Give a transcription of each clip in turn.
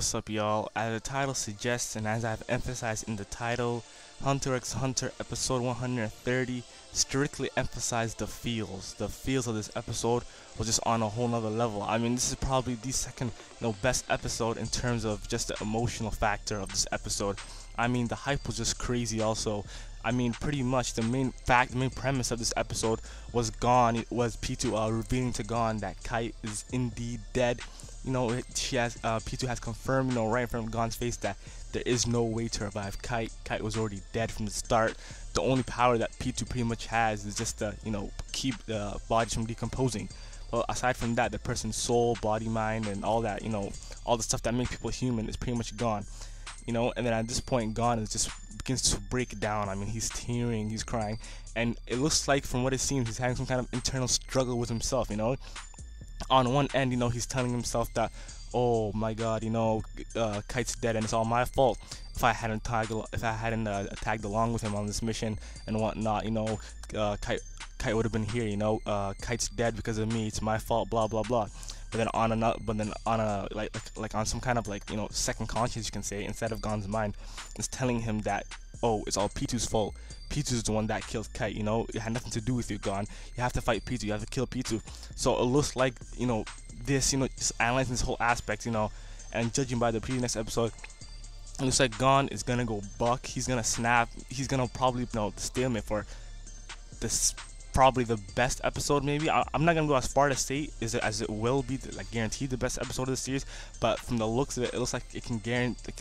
what's up, y'all? As the title suggests, and as I've emphasized in the title, Hunter x Hunter episode 130 strictly emphasized the feels. The feels of this episode was just on a whole nother level. I mean, this is probably the second, best episode in terms of just the emotional factor of this episode. I mean, the hype was just crazy also. I mean, pretty much the main premise of this episode was Gon. It was P2 revealing to Gon that Kite is indeed dead. P2 has confirmed, right in front of Gon's face that there is no way to revive Kite. Kite was already dead from the start. The only power that P2 pretty much has is just to, keep the bodies from decomposing. But aside from that, the person's soul, body, mind, and all that, all the stuff that makes people human is pretty much gone. And then at this point, Gon begins to break down. I mean, he's tearing, he's crying, and it looks like, from what it seems, he's having some kind of internal struggle with himself. On one end, he's telling himself that, oh my God, Kite's dead and it's all my fault. If I hadn't tagged along with him on this mission and whatnot, Kite would have been here. Kite's dead because of me. It's my fault. Blah blah blah. But then on some kind of second conscience, you can say, instead of Gon's mind, it's telling him that, oh, it's all P2's fault. P2's the one that killed Kite. It had nothing to do with you, Gon. You have to fight P2. You have to kill P2. So it looks like this, just analyzing this whole aspect, and judging by the previous episode, it looks like Gon is gonna go buck. He's gonna snap. He's gonna probably stalemate for this. Probably the best episode, maybe. I'm not gonna go as far to say as it will be guaranteed the best episode of the series, but from the looks of it, it looks like it can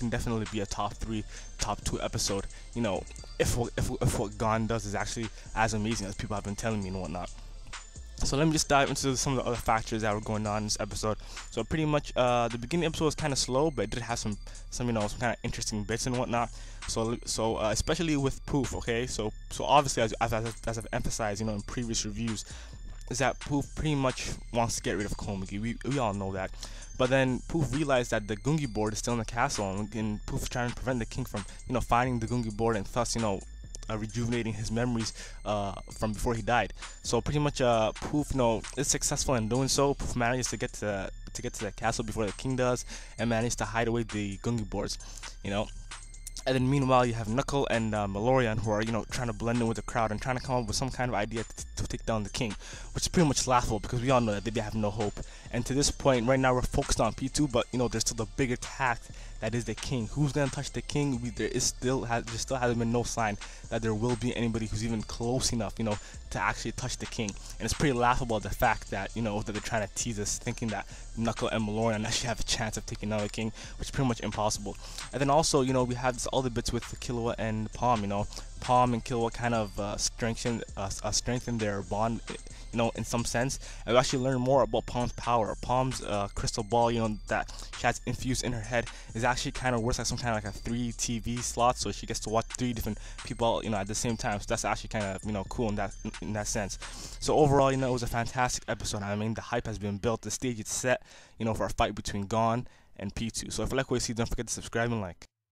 definitely be a top 3, top 2 episode. If what Gon does is actually as amazing as people have been telling me and whatnot. So let me just dive into some of the other factors that were going on in this episode. So pretty much, the beginning episode was kind of slow, but it did have some kind of interesting bits and whatnot. So especially with Poof, okay. So obviously, as I've emphasized, in previous reviews, is that Poof pretty much wants to get rid of Komagi. We all know that. But then Poof realized that the Gungi board is still in the castle, and Poof is trying to prevent the king from finding the Gungi board and thus rejuvenating his memories from before he died. So pretty much Poof is successful in doing so. Poof manages to get to the castle before the king does, and manages to hide away the Gungi boards. And then meanwhile, you have Knuckle and Malorian, who are trying to blend in with the crowd and trying to come up with some kind of idea to take down the king, which is pretty much laughable because we all know that they have no hope. And to this point, right now we're focused on P2, but there's still the bigger task that is the king. Who's gonna touch the king? There still hasn't been no sign that there will be anybody who's even close enough, to actually touch the king. And it's pretty laughable, the fact that that they're trying to tease us, thinking that Knuckle and Malorian actually have a chance of taking down the king, which is pretty much impossible. And then also, we have this other bits with Killua and Palm. Palm and Killua kind of strengthen their bond, in some sense. And we actually learn more about Palm's power. Palm's crystal ball, that she has infused in her head, is actually kind of works like some kind of like a 3 TV slot, so she gets to watch 3 different people, at the same time. So that's actually kind of, cool in that sense. So overall, it was a fantastic episode. I mean, the hype has been built, the stage is set, for a fight between Gon and P2. So if you like what you see, don't forget to subscribe and like.